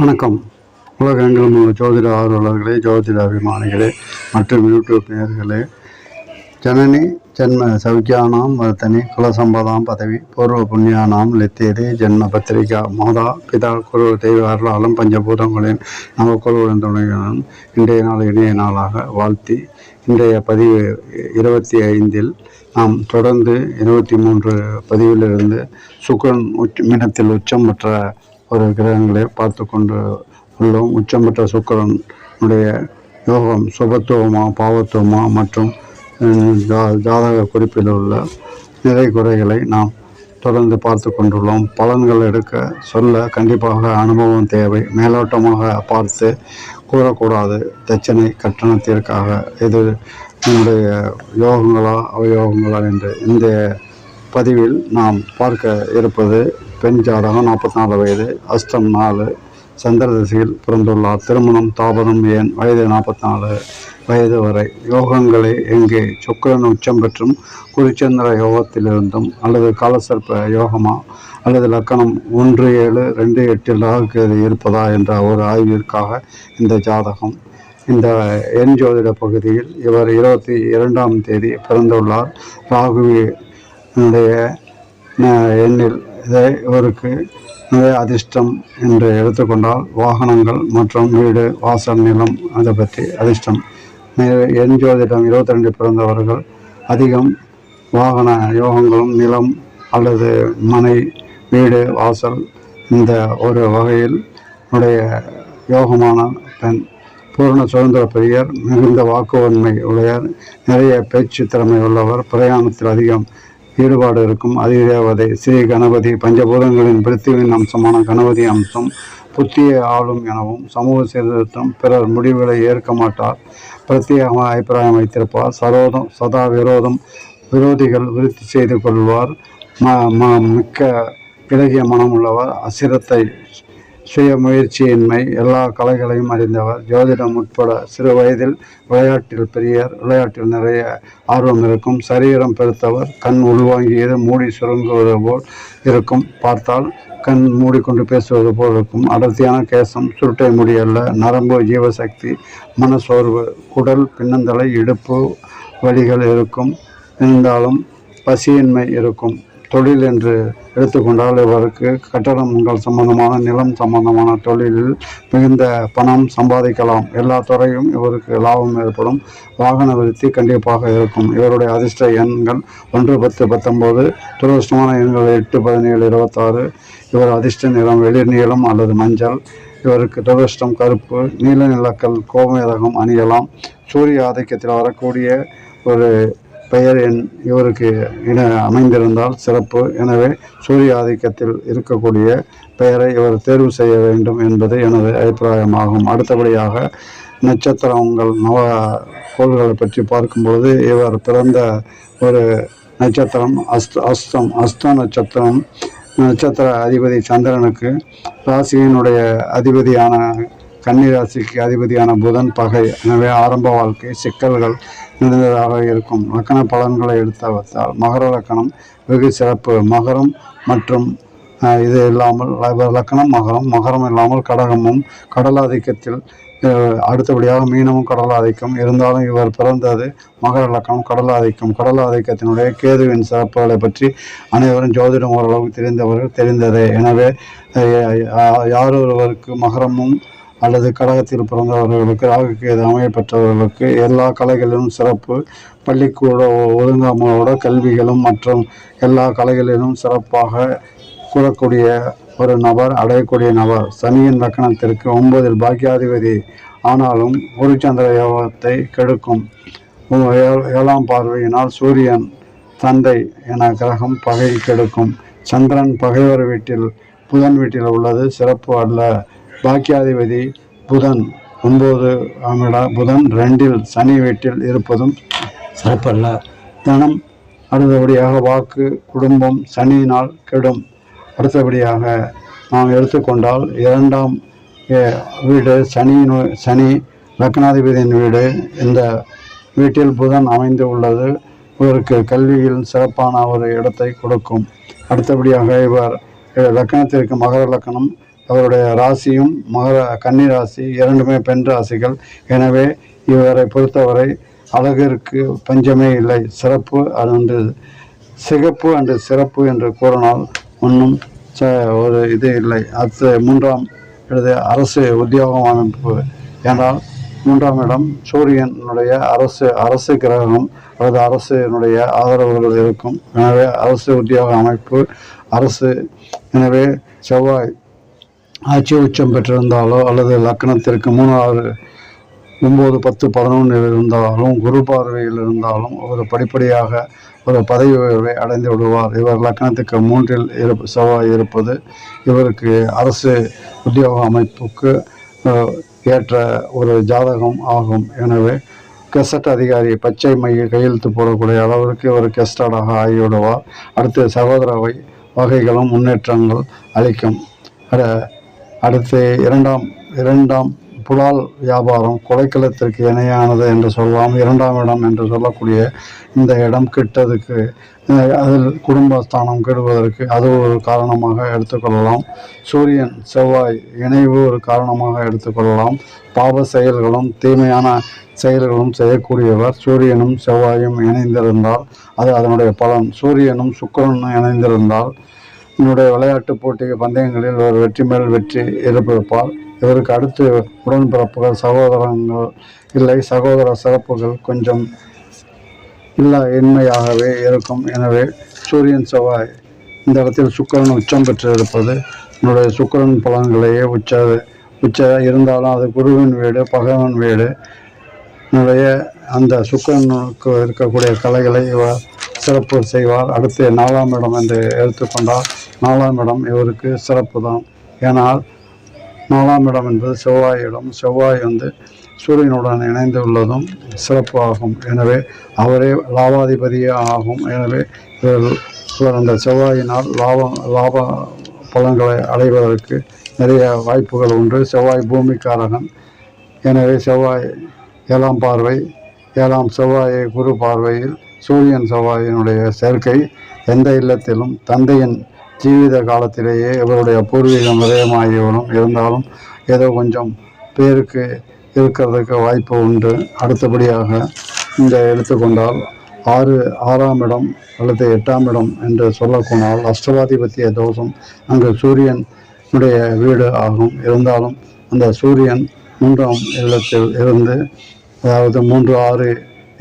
வணக்கம். உலகெங்கிலும் உள்ள ஜோதிட ஆர்வலர்களே, ஜோதிட அபிமானிகளே மற்றும் யூடியூப் நேயர்களே, ஜனனி ஜென்ம சௌக்கியானாம் வர்த்தனி குலசம்பதாம் பதவி பூர்வ புண்ணியானாம் லித்தியதே ஜென்ம பத்திரிகா மாதா பிதா குரு தெய்வ அருளாலும் பஞ்சபூதங்களின் நவக்குழுவுடன் துணையுடன் இன்றைய நாள் இணைய நாளாக வாழ்த்தி, இன்றைய பதிவு 25 நாம் தொடர்ந்து 23 பதிவிலிருந்து சுக்கிரன் மீனத்தில் உச்சம் பெற்ற ஒரு கிரகங்களை பார்த்து கொண்டு உள்ளோம். உச்சம் பெற்ற சுக்கிரனுடைய யோகம் சுபத்துவமா பாவத்துவமா மற்றும் ஜாதக குறிப்பில் உள்ள நிறை குறைகளை நாம் தொடர்ந்து பார்த்து கொண்டுள்ளோம். பலன்கள் எடுக்க சொல்ல கண்டிப்பாக அனுபவம் தேவை. மேலோட்டமாக பார்த்து கூறக்கூடாது. தட்சணை கட்டணத்திற்காக இது நம்முடைய யோகங்களா அவயோகங்களா என்று இந்த பதிவில் நாம் பார்க்க இருப்பது பெண் ஜாதகம் 44 வயது, அஸ்தம் 4, சந்திர திசையில் பிறந்துள்ளார். திருமணம் தாபனம் ஏன்? வயது 44 வயது வரை. யோகங்களை எங்கே? சுக்கிரன் உச்சம் பெற்றும் குருச்சந்திர யோகத்திலிருந்தும் அல்லது காலசர்ப்ப யோகமா அல்லது லக்கணம் 1, 7, 2, 8 ராகுகேது இருப்பதா என்ற ஒரு ஆய்விற்காக இந்த ஜாதகம். இந்த எண் ஜோதிட பகுதியில் இவர் 22ஆம் தேதி பிறந்துள்ளார். ராகுவினுடைய எண்ணில் இவருக்கு அதிர்ஷ்டம் என்று எடுத்துக்கொண்டால் வாகனங்கள் மற்றும் வீடு வாசல் நிலம் அதை பற்றி அதிர்ஷ்டம். எண் ஜோதிடம் 22 பிறந்தவர்கள் அதிகம் வாகன யோகங்களும் நிலம் அல்லது மனை வீடு வாசல் இந்த ஒரு வகையில் உடைய யோகமான பெண். பூர்ண சுதந்திர பிரியர், மிகுந்த வாக்குவன்மை உடையர், நிறைய பேச்சு திறமை உள்ளவர், பிரயாணத்தில் அதிகம் ஈடுபாடு இருக்கும். அதிதேவதை ஸ்ரீ கணபதி, பஞ்சபூதங்களின் பிருத்திவின் அம்சமான கணபதி அம்சம், புத்தியை ஆளும் எனவும், சமூக சீர்திருத்தம், பிறர் முடிவுகளை ஏற்க மாட்டார், பிரத்யேகமாக அபிப்பிராயம் வைத்திருப்பார், சதா விரோதிகள் விருத்தி செய்து கொள்வார், மிக்க இலகிய மனம் உள்ளவர், அசிரத்தை சுய முயற்சியின்மை, எல்லா கலைகளையும் அறிந்தவர், ஜோதிடம் உட்பட சிறு வயதில் விளையாட்டில் பிரியர், விளையாட்டில் நிறைய ஆர்வம் இருக்கும், சரீரம் பெருத்தவர், கண் உள்வாங்கியது மூடி சுருங்குவது போல் இருக்கும், பார்த்தால் கண் மூடிக்கொண்டு பேசுவது போல் இருக்கும், அடர்த்தியான கேசம், சுருட்டை முடியல்ல, நரம்பு ஜீவசக்தி, மனசோர்வு, குடல் பின்னந்தலை இடுப்பு வலிகள் இருக்கும், இருந்தாலும் பசியின்மை இருக்கும். தொழில் என்று எடுத்துக்கொண்டால் இவருக்கு கட்டடங்கள் சம்பந்தமான நிலம் சம்பந்தமான தொழிலில் மிகுந்த பணம் சம்பாதிக்கலாம். எல்லா துறையும் இவருக்கு லாபம் ஏற்படும். வாகன விருத்தி கண்டிப்பாக இருக்கும். இவருடைய அதிர்ஷ்ட எண்கள் 1, 10, 19. துரதிர்ஷ்டமான எண்கள் 8, 17, 26. இவர் அதிர்ஷ்ட நிறம் வெளிர் நீளம் அல்லது மஞ்சள். இவருக்கு துரதிர்ஷ்டம் கருப்பு. நீல நிலக்கல் கோமேதகம் அணியலாம். சூரிய ஆதிக்கத்தில் வரக்கூடிய ஒரு பெயர் எண் இவருக்கு அமைந்திருந்தால் சிறப்பு. எனவே சூரிய ஆதிக்கத்தில் இருக்கக்கூடிய பெயரை இவர் தேர்வு செய்ய வேண்டும் என்பது எனது அபிப்பிராயமாகும். அடுத்தபடியாக நட்சத்திரங்கள் நவ கோள்களை பற்றி பார்க்கும்பொழுது இவர் பிறந்த ஒரு நட்சத்திரம் அஸ்த நட்சத்திரம். நட்சத்திர அதிபதி சந்திரனுக்கு, ராசியினுடைய அதிபதியான கன்னிராசிக்கு அதிபதியான புதன் பகை. எனவே ஆரம்ப வாழ்க்கை சிக்கல்கள் நிறைந்ததாக இருக்கும். லக்கண பலன்களை எடுத்தால் மகர லக்கணம் வெகு சிறப்பு. மகரம் மற்றும் இது இல்லாமல் லக்கணம் மகரம் இல்லாமல் கடகமும் கடலாதிக்கத்தில், அடுத்தபடியாக மீனமும் கடலாதிக்கம். இருந்தாலும் இவர் பிறந்தது மகர லக்கணம் கடலாதிக்கத்தினுடைய கேதுவின் சிறப்புகளை பற்றி அனைவரும் ஜோதிடம் ஓரளவுக்கு தெரிந்ததே. எனவே யாரொருவருக்கு மகரமும் அல்லது கடகத்தில் பிறந்தவர்களுக்கு ராகுகேது அமைய பெற்றவர்களுக்கு எல்லா கலைகளிலும் சிறப்பு. பள்ளிக்கூட ஒழுங்காமலோட கல்விகளும் மற்றும் எல்லா கலைகளிலும் சிறப்பாக கூறக்கூடிய ஒரு நபர், அடையக்கூடிய நபர். சனியின் லக்கணத்திற்கு 9 பாக்கியாதிபதி ஆனாலும் குருச்சந்திர யோகத்தை கெடுக்கும். 7ஆம் பார்வையினால் சூரியன் தந்தை என கிரகம் பகை கெடுக்கும். சந்திரன் பகைவர் வீட்டில் புதன் வீட்டில் உள்ளது சிறப்பு அல்ல. பாக்கியாதிபதி புதன் 9ஆம் புதன் 2இல் சனி வீட்டில் இருப்பதும் சிறப்பல்ல. தனம் அடுத்தபடியாக வாக்கு குடும்பம் சனியினால் கெடும். அடுத்தபடியாக நாம் எடுத்துக்கொண்டால் 2ஆம் வீடு சனி லக்னாதிபதியின் வீடு. இந்த வீட்டில் புதன் அமைந்து உள்ளது இவருக்கு கல்வியில் சிறப்பான ஒரு இடத்தை கொடுக்கும். அடுத்தபடியாக இவர் லக்கணத்திற்கு மகர லக்கணம் அவருடைய ராசியும் கன்னி ராசி, இரண்டுமே பெண் ராசிகள். எனவே இவரை பொறுத்தவரை அழகிற்கு பஞ்சமே இல்லை. சிறப்பு அன்று சிகப்பு அன்று சிறப்பு என்று கூறினால் ஒன்றும் ஒரு இது இல்லை. அடுத்து 3ஆம் இடது அரசு உத்தியோகம் அமைப்பு. ஏனால் 3ஆம் இடம் சூரியனுடைய அரசு கிரகம் அல்லது அரசினுடைய ஆதரவுகள் இருக்கும். எனவே அரசு உத்தியோக அமைப்பு அரசு. எனவே செவ்வாய் ஆட்சி உச்சம் பெற்றிருந்தாலோ அல்லது லக்னத்திற்கு 3, 6, 9, 10, 11 இருந்தாலும் குரு பார்வையில் இருந்தாலும் ஒரு படிப்படியாக ஒரு பதவி உயர்வை அடைந்து விடுவார். இவர் லக்னத்துக்கு 3இல் செவ்வாய் இருப்பது இவருக்கு அரசு உத்தியோக அமைப்புக்கு ஏற்ற ஒரு ஜாதகம் ஆகும். எனவே கெசட் அதிகாரி பச்சை மைய கையெழுத்து போடக்கூடிய அளவிற்கு ஒரு கெஸ்டடாக ஆகிவிடுவார். அடுத்து சகோதர வகைகளும் முன்னேற்றங்கள் அளிக்கும். அடுத்து இரண்டாம் புலால் வியாபாரம் கொலைக்களத்திற்கு இணையானது என்று சொல்லலாம். 2ஆம் இடம் என்று சொல்லக்கூடிய இந்த இடம் கிட்டதுக்கு அதில் குடும்பஸ்தானம் கெடுவதற்கு அது ஒரு காரணமாக எடுத்துக்கொள்ளலாம். சூரியன் செவ்வாய் இணைவு ஒரு காரணமாக எடுத்துக்கொள்ளலாம். பாவ செயல்களும் தீமையான செயல்களும் செய்யக்கூடியவர் சூரியனும் செவ்வாயும் இணைந்திருந்தால் அது அதனுடைய பலன். சூரியனும் சுக்கிரனும் இணைந்திருந்தால் என்னுடைய விளையாட்டு போட்டி பந்தயங்களில் ஒரு வெற்றி மேல் வெற்றி இருப்பார். இவருக்கு அடுத்து உடன்பிறப்புகள் சகோதரங்கள் இல்லை. சகோதர சிறப்புகள் கொஞ்சம் இன்மையாகவே இருக்கும். எனவே சூரியன் செவ்வாய் இந்த இடத்தில் சுக்கிரன் உச்சம் பெற்று இருப்பது என்னுடைய சுக்கிரன் பலன்களையே உச்ச இருந்தாலும் அது குருவின் வீடு, பகவன் வீடு. என்னுடைய அந்த சுக்கிரனுக்கு இருக்கக்கூடிய கலைகளை இவர் சிறப்பு செய்வார். அடுத்து 4ஆம் இடம் என்று எடுத்துக்கொண்டால் 4ஆம் இடம் இவருக்கு சிறப்பு தான். ஏனால் 4ஆம் இடம் என்பது செவ்வாய் இடம். செவ்வாய் சூரியனுடன் இணைந்து உள்ளதும் சிறப்பு ஆகும். எனவே அவரே லாபாதிபதியே ஆகும். எனவே இவர் அந்த செவ்வாயினால் லாப பலன்களை அடைவதற்கு நிறைய வாய்ப்புகள் உண்டு. செவ்வாய் பூமிக்காரகன். எனவே செவ்வாய் 7ஆம் பார்வை, 7ஆம் செவ்வாயை குரு பார்வையில் சூரியன் செவ்வாயினுடைய சேர்க்கை எந்த இல்லத்திலும் தந்தையின் ஜீவித காலத்திலேயே இவருடைய பூர்வீகம் விரயமாகிவிடும். இருந்தாலும் ஏதோ கொஞ்சம் பேருக்கு இருக்கிறதுக்கு வாய்ப்பு உண்டு. அடுத்தபடியாக இந்த எடுத்துக்கொண்டால் 6ஆம் இடம் அல்லது 8ஆம் இடம் என்று சொல்லக்கூடால் அஷ்டவாதிபத்திய தோஷம் அங்கு சூரியனுடைய வீடு ஆகும். இருந்தாலும் அந்த சூரியன் 3ஆம் இல்லத்தில் இருந்து அதாவது 3, 6,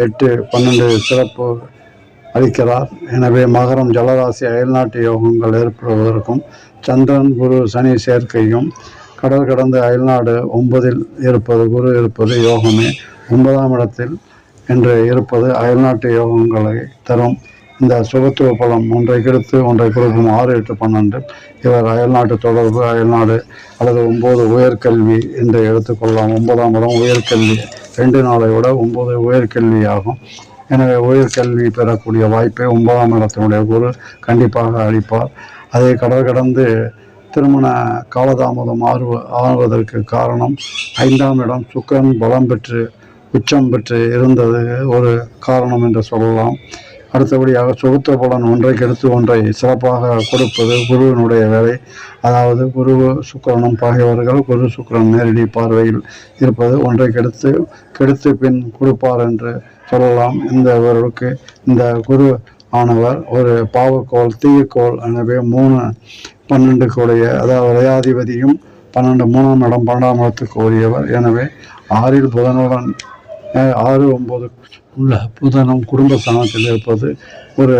8, 12 சிறப்பு அளிக்கிறார். எனவே மகரம் ஜலராசி அயல்நாட்டு யோகங்கள் ஏற்படுவதற்கும் சந்திரன் குரு சனி சேர்க்கையும் கடல் கடந்த அயல்நாடு 9இல் இருப்பது குரு இருப்பது யோகமே. 9ஆம் இடத்தில் என்று இருப்பது அயல்நாட்டு யோகங்களை தரும். இந்த சுபத்துவ பலம் ஒன்றை கெடுத்து ஒன்றை கொடுக்கும். 6, 8, 12 இவர் அயல்நாட்டு தொடர்பு அயல்நாடு அல்லது 9 உயர்கல்வி என்று எடுத்துக்கொள்ளலாம். 9ஆம் இடம் உயர்கல்வி 2 நாளை விட 9 உயர்கல்வி ஆகும். எனவே உயர்கல்வி பெறக்கூடிய வாய்ப்பை 9ஆம் இடத்தினுடைய குரு கண்டிப்பாக அளிப்பார். அதை கடல் கடந்து திருமண காலதாமதம் ஆவதற்கு காரணம் 5ஆம் இடம் சுக்கிரன் பலம் பெற்று உச்சம் பெற்று இருந்தது ஒரு காரணம் என்று சொல்லலாம். அடுத்தபடியாக சுபத்துவ பலன் ஒன்றை கெடுத்து ஒன்றை சிறப்பாக கொடுப்பது குருவினுடைய வேலை. அதாவது குரு சுக்கிரனும் பகைவர்கள். குரு சுக்கிரன் நேரடி பார்வையில் இருப்பது ஒன்றை கெடுத்து பின் கொடுப்பார் என்று சொல்லலாம். இவருக்கு இந்த குரு ஆனவர் ஒரு பாவக்கோள் தீயக்கோள். எனவே 3, 12 கூடிய அதாவது விளையாதிபதியும் 12 3ஆம் இடம் 12ஆம் இடத்துக்கு உரியவர். எனவே 6இல் புதனுடன் 6, 9 உள்ள புதனும் குடும்ப ஸ்தானத்தில் இருப்பது ஒரு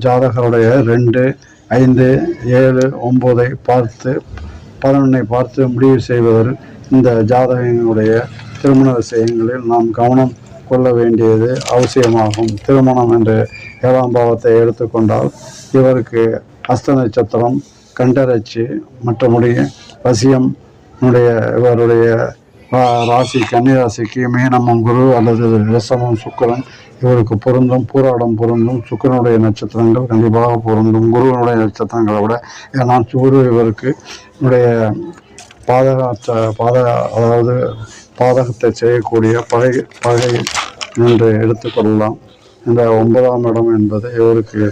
ஜாதகருடைய 2, 5, 7, 9 பார்த்து 11 பார்த்து முடிவு செய்வதில் இந்த ஜாதகங்களுடைய திருமண விஷயங்களில் நாம் கவனம் கொள்ள வேண்டியது அவசியமாகும். திருமணம் என்று 7ஆம் பாவத்தை எடுத்துக்கொண்டால் இவருக்கு அஸ்த நட்சத்திரம், கண்டரட்சி, மற்றமுடைய வசியம் இவருடைய ராசி கன்னிராசிக்கு மீனமும் குரு அல்லது ரிஷபம் சுக்கிரன் இவருக்கு பொருந்தும். பூராடம் பொருந்தும். சுக்கிரனுடைய நட்சத்திரங்கள் கண்டிப்பாக பொருந்தும் குருவனுடைய நட்சத்திரங்களை விட. ஏன்னா குரு இவருக்கு அதாவது பாதகத்தை செய்யக்கூடிய பகை என்று எடுத்துக்கொள்ளலாம். இந்த 9ஆம் இடம் என்பது இவருக்கு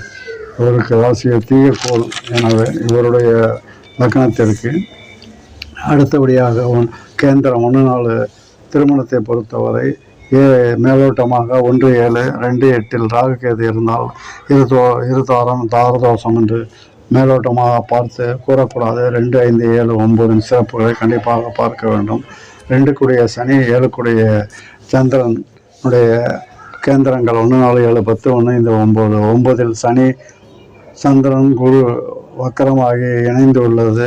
ராசியை தீயக்கோள். எனவே இவருடைய லக்னத்திற்கு. அடுத்தபடியாக கேந்திரம் 1-4 திருமணத்தை பொறுத்தவரை மேலோட்டமாக 1-7 2-8 ராகுகேது இருந்தால் இருதாரம் தாரதோஷம் என்று மேலோட்டமாக பார்த்து கூறக்கூடாது. 2-5-7-9 சிறப்புகளை கண்டிப்பாக பார்க்க வேண்டும். 2 சனி 7 சந்திரனுடைய கேந்திரங்கள் 1-4-7-10 1-5-9 சனி சந்திரன் குரு வக்கரமாகி இணைந்து உள்ளது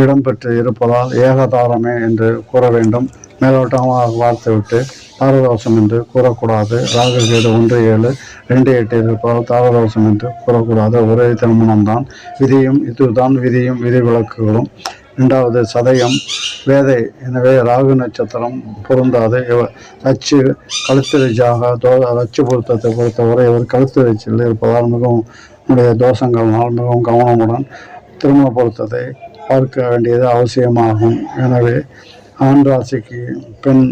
இடம்பெற்று இருப்பதால் ஏகதாரமே என்று கூற வேண்டும். மேலோட்டமாக பார்த்துவிட்டு தாரதோஷம் என்று கூறக்கூடாது. ராகு கேது 1-7 2-8 இருப்பதால் தாரதோஷம் என்று கூறக்கூடாது. ஒரே திருமணம்தான் விதியும். இதுதான் விதியும் விதிவிலக்குகளும். 2வது சதயம் வேதை. எனவே ராகு நட்சத்திரம் பொருந்தாது. அச்சு கழுத்தரிச்சாக அச்சு பொருத்தத்தை பொறுத்தவரை இவர் கழுத்தரிச்சில் இருப்பதால் மிகவும் தோஷங்களால் மிகவும் கவனமுடன் திருமண பொருத்தத்தை பார்க்க வேண்டியது அவசியமாகும். எனவே ஆண் ராசிக்கு பெண்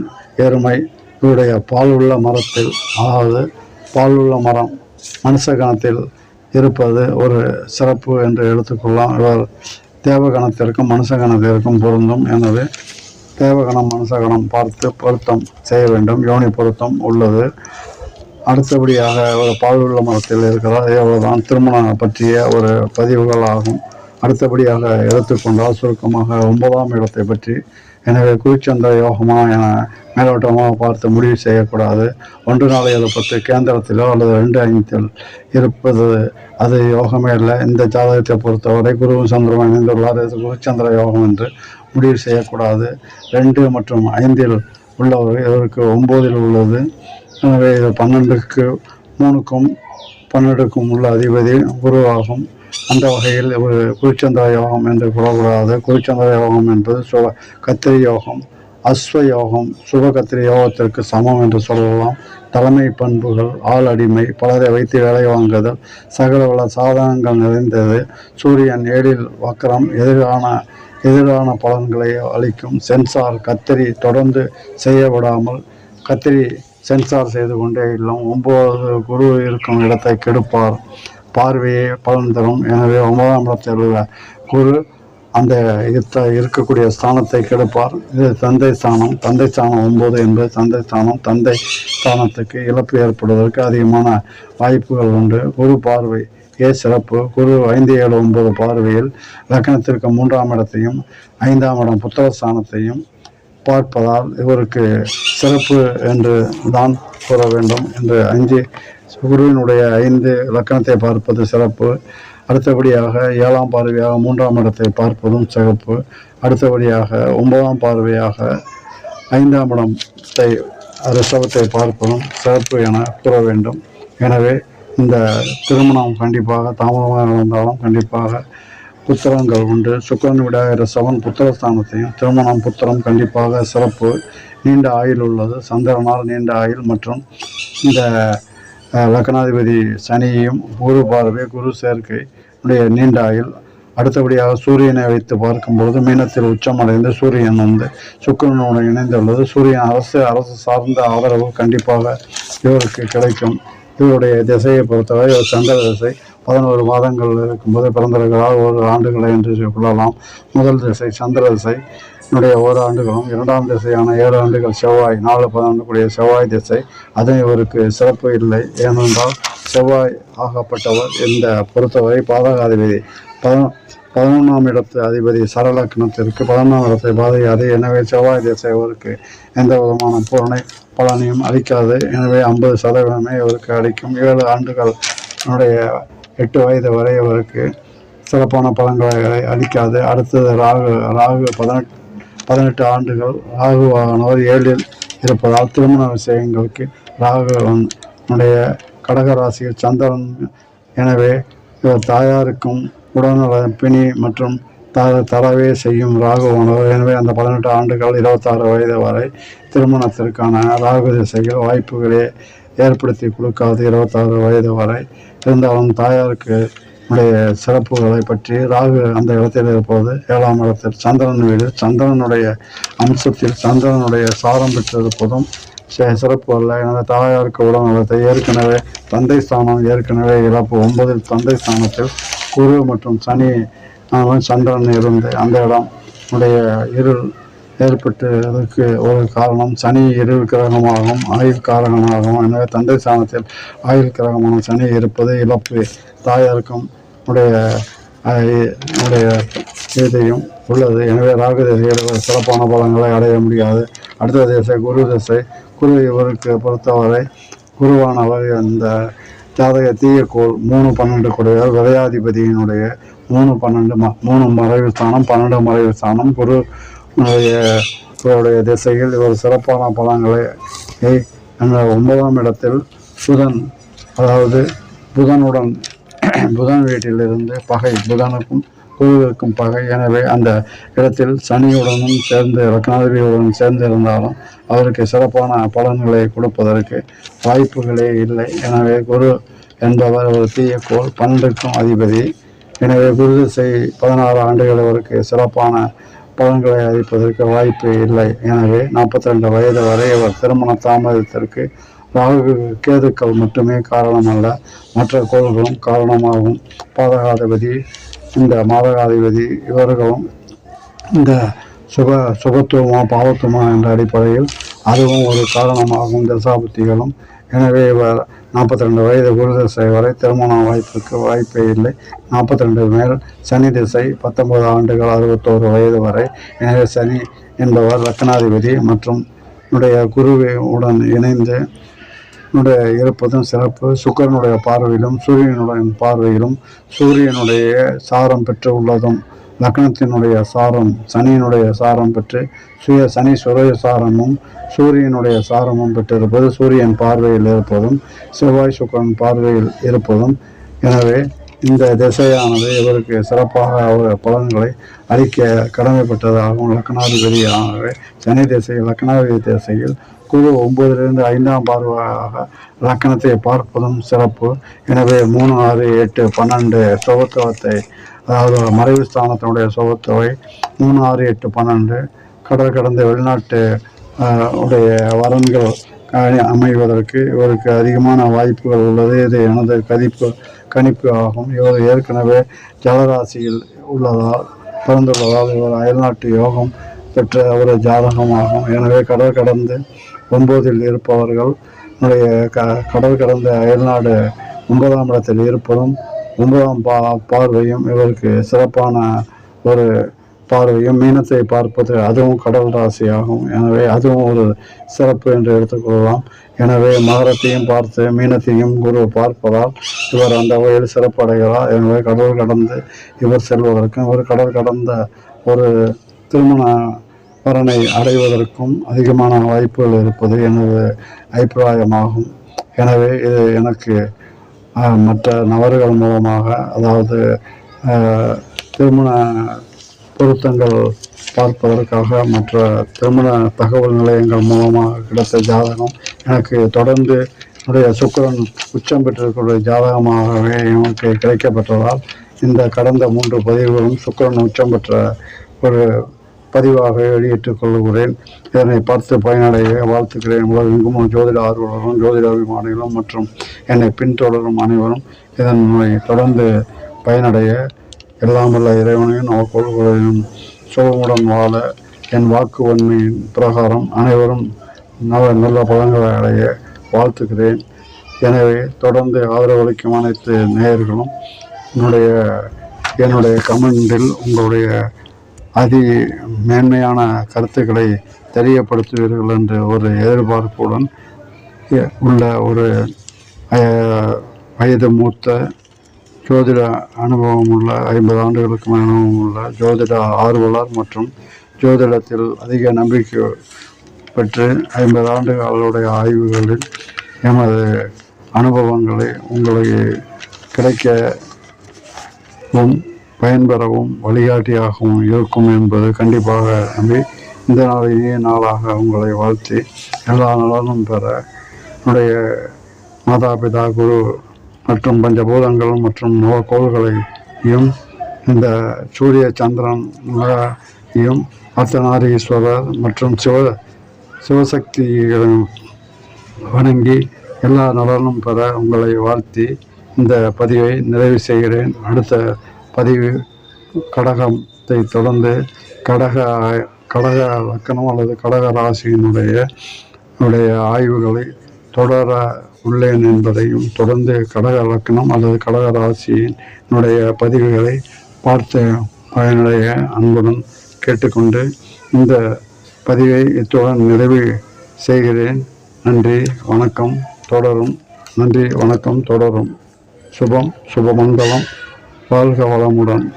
எருமை இவருடைய பால் உள்ள மரத்தில், அதாவது பால் உள்ள மரம் மனுஷகணத்தில் இருப்பது ஒரு சிறப்பு என்று எடுத்துக்கொள்ளலாம். இவர் தேவகணத்திற்கும் மனுஷகணத்திற்கும் பொருந்தும். எனவே தேவகணம் மனுஷகணம் பார்த்து பொருத்தம் செய்ய வேண்டும். யோனி பொருத்தம் உள்ளது. அடுத்தபடியாக ஒரு பால் உள்ள மரத்தில் இருக்கிறார். இவ்வளவுதான் திருமணம் பற்றிய ஒரு பதிவுகள் ஆகும். அடுத்தபடியாக எடுத்துக்கொண்டால் சுருக்கமாக 9ஆம் இடத்தை பற்றி. எனவே குருச்சந்திர யோகமா என மேலோட்டமாக பார்த்து முடிவு செய்யக்கூடாது. 1-4-7-10 கேந்திரத்திலோ அல்லது 2-5 இருப்பது அது யோகமே இல்லை. இந்த ஜாதகத்தை பொறுத்தவரை குருவும் சந்திரன் இணைந்துள்ளார். இது குருச்சந்திர யோகம் என்று முடிவு செய்யக்கூடாது. 2 மற்றும் 5 உள்ளவர் இவருக்கு 9 உள்ளது. எனவே இது 12க்கு 3க்கும் 12க்கும் உள்ள அதிபதி குருவாகும். அந்த வகையில் ஒரு குருச்சந்திர யோகம் என்று கூறக்கூடாது. குருச்சந்திர யோகம் என்பது கத்திரி யோகம், அஸ்வ யோகம் சுப கத்திரி யோகத்திற்கு சமம் என்று சொல்லலாம். தலைமை பண்புகள், ஆள் அடிமை, பலரை வைத்து வேலை வாங்குதல், சகல பல சாதனங்கள் நிறைந்தது. சூரியன் 7 வக்கரம் எதிரான பலன்களை அளிக்கும். சென்சார் கத்திரி தொடர்ந்து செய்யப்படாமல் கத்திரி சென்சார் செய்து கொண்டே இல்லை. 9 குரு இருக்கும் இடத்தை கெடுப்பார். பார்வையே பலன் தரும். எனவே 9ஆம் இடத்தில் உள்ள குரு அந்த இருக்கக்கூடிய ஸ்தானத்தை கெடுப்பார். இது தந்தை ஸ்தானம். தந்தை ஸ்தானம் 9 என்பது தந்தை ஸ்தானம். தந்தை ஸ்தானத்துக்கு இழப்பு ஏற்படுவதற்கு அதிகமான வாய்ப்புகள் உண்டு. குரு பார்வை சிறப்பு. குரு 5-7-9 பார்வையில் லக்னத்திற்கு 3ஆம் இடத்தையும் 5ஆம் இடம் புத்திரஸ்தானத்தையும் பார்ப்பதால் இவருக்கு சிறப்பு என்று தான் கூற வேண்டும். என்று 5 குருவினுடைய 5 லக்கணத்தை பார்ப்பது சிறப்பு. அடுத்தபடியாக 7ஆம் பார்வையாக 3ஆம் இடத்தை பார்ப்பதும் சிறப்பு. அடுத்தபடியாக 9ஆம் பார்வையாக 5ஆம் இடத்தை ரிஷபத்தை பார்ப்பதும் சிறப்பு என கூற வேண்டும். எனவே இந்த திருமணம் கண்டிப்பாக தாமதமாக நடந்தாலும் கண்டிப்பாக புத்திரங்கள் உண்டு. சுக்கிரன் விடாய ரிஷபன் புத்திரஸ்தானத்தையும் திருமணம் புத்திரம் கண்டிப்பாக சிறப்பு. நீண்ட ஆயுள் உள்ளது. சந்திரனால் நீண்ட ஆயுள் மற்றும் இந்த லக்னாதிபதி சனியையும் குரு பார்வை குரு சேர்க்கை உடைய நீண்ட ஆயுள். அடுத்தபடியாக சூரியனை வைத்து பார்க்கும்போது மீனத்தில் உச்சமடைந்து சூரியன் சுக்கிரனோடு இணைந்துள்ளது. சூரியன் அரசு சார்ந்த ஆதரவு கண்டிப்பாக இவருக்கு கிடைக்கும். இவருடைய திசையை பொறுத்தவரை ஒரு சந்திர திசை 11 மாதங்கள் இருக்கும்போது பிறந்திருக்கிறார். 1 ஆண்டுகளை என்று கொள்ளலாம். முதல் திசை சந்திர திசை என்னுடைய 1 ஆண்டுகளும், 2ஆம் திசையான 7 ஆண்டுகள் செவ்வாய் 4-12 செவ்வாய் திசை. அது இவருக்கு சிறப்பு இல்லை. ஏனென்றால் செவ்வாய் ஆகப்பட்டவர் இந்த பொறுத்தவரை பாதகாதிபதி 11ஆம் இடத்து அதிபதி சரலக்னத்திற்கு 11ஆம் இடத்தை பாதகாது. எனவே செவ்வாய் திசை இவருக்கு எந்த விதமான பூரணை பலனையும் அளிக்காது. எனவே 50% இவருக்கு அளிக்கும். 7 ஆண்டுகள் 8 வயது வரை இவருக்கு சிறப்பான பலன்களை அளிக்காது. அடுத்தது ராகு 18 ஆண்டுகள். ராகுவானவர் 7 இருப்பதால் திருமண விஷயங்களுக்கு ராகுனுடைய கடகராசியில் சந்திரன். எனவே இவர் தாயாருக்கும் உடல்நல பிணி மற்றும் தரவே செய்யும் ராகுவானவர். எனவே அந்த 18 ஆண்டுகள் 26 வயது வரை திருமணத்திற்கான ராகு திசையில் வாய்ப்புகளே ஏற்படுத்தி கொடுக்காது. 26 வயது வரை இருந்தாலும் தாயாருக்கு சிறப்புகளை பற்றி ராகு அந்த இடத்தில் இருப்பது 7ஆம் இடத்தில் சந்திரன் வீடு சந்திரனுடைய அம்சத்தில் சந்திரனுடைய சாரம் பெற்றிருப்பதும் சிறப்பு அல்ல. எனது தாயாருக்கு உடல்நலத்தை ஏற்கனவே தந்தை ஸ்தானம் ஏற்கனவே இழப்பு. 9 தந்தை ஸ்தானத்தில் குரு மற்றும் சனி சந்திரன் இருந்து அந்த இடம் உடைய இருள் ஏற்பட்டு அதற்கு ஒரு காரணம் சனி இருள் கிரகமாகவும் ஆயுள் காரகமாகவும். எனவே தந்தை ஸ்தானத்தில் ஆயுள் கிரகமான சனி இருப்பது இழப்பு, தாயாருக்கும் உடைய உடைய இதையும் உள்ளது. எனவே ராகு திசையில் சிறப்பான பலன்களை அடைய முடியாது. அடுத்த திசை குரு திசை. குரு இவருக்கு பொறுத்தவரை குருவானவர் இந்த ஜாதக தீயக்கோள் 3-12 கூடியவர், விரையாதிபதியினுடைய 3-12 மறைவு ஸ்தானம், 12 மறைவு ஸ்தானம். குருவுடைய திசையில் இவர் சிறப்பான பலன்களை அந்த 9ஆம் இடத்தில் புதன், அதாவது புதனுடன் புதன் வீட்டிலிருந்து பகை, புதனுக்கும் குருவிற்கும் பகை. எனவே அந்த இடத்தில் சனியுடனும் சேர்ந்து லக்னாதிபதியுடன் சேர்ந்து இருந்தாலும் அவருக்கு சிறப்பான பலன்களை கொடுப்பதற்கு வாய்ப்புகளே இல்லை. எனவே குரு என்பவர் ஒரு தீயக்கோள், 12க்கும் அதிபதி. எனவே குரு திசை 16 ஆண்டுகள் அவருக்கு சிறப்பான பலன்களை அளிப்பதற்கு வாய்ப்பு இல்லை. எனவே 42 வயது வரை இவர் திருமண தாமதத்திற்கு ராகு கேதுக்கள் மட்டுமே காரணம் அல்ல, மற்ற கோள்களும் காரணமாகும். பாதகாதிபதி, இந்த மாதகாதிபதி இவர்களும் இந்த சுபத்துவமா பாவத்துவமா என்ற அடிப்படையில் அதுவும் ஒரு காரணமாகும், தசாபுத்திகளும். எனவே இவர் 42 வயது குரு திசை வரை திருமண வாய்ப்புக்கு வாய்ப்பே இல்லை. 42 மேல் சனி திசை 19 ஆண்டுகள் 61 வயது வரை. எனவே சனி என்பவர் லக்னாதிபதி மற்றும் குருவுடன் இணைந்து இருப்பதும் சிறப்பு. சுக்கிரனுடைய பார்வையிலும் சூரியனுடைய பார்வையிலும் சூரியனுடைய சாரம் பெற்று உள்ளதும் லக்னத்தினுடைய சாரம் சனியினுடைய சாரம் பெற்று சனி சுய சாரமும் சூரியனுடைய சாரமும் பெற்றிருப்பது, சூரியன் பார்வையில் இருப்பதும் செவ்வாய் சுக்கிரன் பார்வையில் இருப்பதும். எனவே இந்த திசையானது இவருக்கு சிறப்பாக பலன்களை அளிக்க கடமைப்பட்டதாகவும் லக்னாதிபதியாகவே சனி திசை லக்னாதிபதி திசையில் குரு 9லிருந்து 5ஆம் பார்வையாக லக்கணத்தை பார்ப்பதும் சிறப்பு. எனவே 3, 6, 8, 12 சுபத்துவத்தை, அதாவது மறைவு ஸ்தானத்தினுடைய சுபத்துவை 3, 6, 8, 12 கடல் கடந்த வெளிநாட்டு உடைய வரன்கள் அமைவதற்கு இவருக்கு அதிகமான வாய்ப்புகள் உள்ளது. இது எனது கணிப்பு ஆகும். இவர் ஏற்கனவே ஜலராசியில் பிறந்துள்ளதால் இவர் அயல்நாட்டு யோகம் பெற்ற ஒரு ஜாதகமாகும். எனவே கடல் கடந்து 9இல் இருப்பவர்கள் கடல் கடந்த அயல்நாடு 9ஆம் இடத்தில் இருப்பதும் 9ஆம் பார்வையும் இவருக்கு சிறப்பான ஒரு பார்வையும். மீனத்தை பார்ப்பது அதுவும் கடல் ராசியாகும். எனவே அதுவும் ஒரு சிறப்பு என்று எடுத்துக்கொள்ளலாம். எனவே மகரத்தையும் பார்த்து மீனத்தையும் குரு பார்ப்பதால் இவர் அந்த வகையில் சிறப்படைகிறார். எனவே கடல் கடந்து இவர் செல்வதற்கும் இவர் கடல் கடந்த ஒரு திருமண வரனை அடைவதற்கும் அதிகமான வாய்ப்புகள் இருப்பது எனது அபிப்பிராயமாகும். எனவே இது எனக்கு மற்ற நபர்கள் மூலமாக, அதாவது திருமண பொருத்தங்கள் பார்ப்பதற்காக மற்ற திருமண தகவல் நிலையங்கள் மூலமாக கிடைத்த ஜாதகம் எனக்கு தொடர்ந்து என்னுடைய சுக்கிரன் உச்சம் பெற்றிருக்கிற ஜாதகமாகவே எனக்கு கிடைக்கப்பட்டதால் இந்த கடந்த 3 பதிவுகளும் சுக்கிரன் உச்சம் பெற்ற ஒரு பதிவாக வெளியிட்டுக் கொள்கிறேன். இதனை பார்த்து பயனடைய வாழ்த்துக்கிறேன். உலகெங்கும் ஜோதிட ஆர்வலர்களும் ஜோதிட அபிமானிகளும் மற்றும் என்னை பின்தொடரும் அனைவரும் இதனை தொடர்ந்து பயனடைய எல்லாம் வல்ல இறைவனையும் நவக்கோள்களையும் சுகமுடன் வாழ என் வாக்கு உண்மையின் பிரகாரம் அனைவரும் நல்ல பலன்களை அடைய வாழ்த்துக்கிறேன். எனவே தொடர்ந்து ஆதரவளிக்கும் அனைத்து நேயர்களும் என்னுடைய கமெண்டில் உங்களுடைய மேன்மையான கருத்துக்களை தெரியப்படுத்துவீர்கள் என்று ஒரு எதிர்பார்ப்புடன் உள்ள ஒரு வயது மூத்த ஜோதிட அனுபவம் உள்ள 50 ஆண்டுகளுக்கு அனுபவம் உள்ள ஜோதிட ஆர்வலர் மற்றும் ஜோதிடத்தில் அதிக நம்பிக்கை பெற்று 50 ஆண்டுகளுடைய ஆய்வுகளில் எமது அனுபவங்களை உங்களுக்கு கிடைக்கவும் பயன்பெறவும் வழிகாட்டியாகவும் இருக்கும் என்பது கண்டிப்பாக நம்பி இந்த நாள் இனிய நாளாக உங்களை வாழ்த்தி எல்லா நலனும் பெற என்னுடைய மாதாபிதா குரு மற்றும் பஞ்சபூதங்கள் மற்றும் நவக்கோள்களையும் இந்த சூரிய சந்திரனையும் அர்த்தநாரீஸ்வரர் மற்றும் சிவசக்திகளையும் வணங்கி எல்லா நலனும் பெற உங்களை வாழ்த்தி இந்த பதிவை நிறைவு செய்கிறேன். அடுத்த பதிவு கடகத்தை தொடர்ந்து கடக லக்கணம் அல்லது கடக ராசியினுடைய ஆய்வுகளை தொடர உள்ளேன் என்பதையும், தொடர்ந்து கடக லக்கணம் அல்லது கடக ராசியினுடைய பதிவுகளை பார்த்து பயனுடைய அன்புடன் கேட்டுக்கொண்டு இந்த பதிவை இத்துடன் நிறைவு செய்கிறேன். நன்றி, வணக்கம், தொடரும். நன்றி, வணக்கம், தொடரும். சுபம், சுபமங்கலம். வாழ்க வளமுடன்.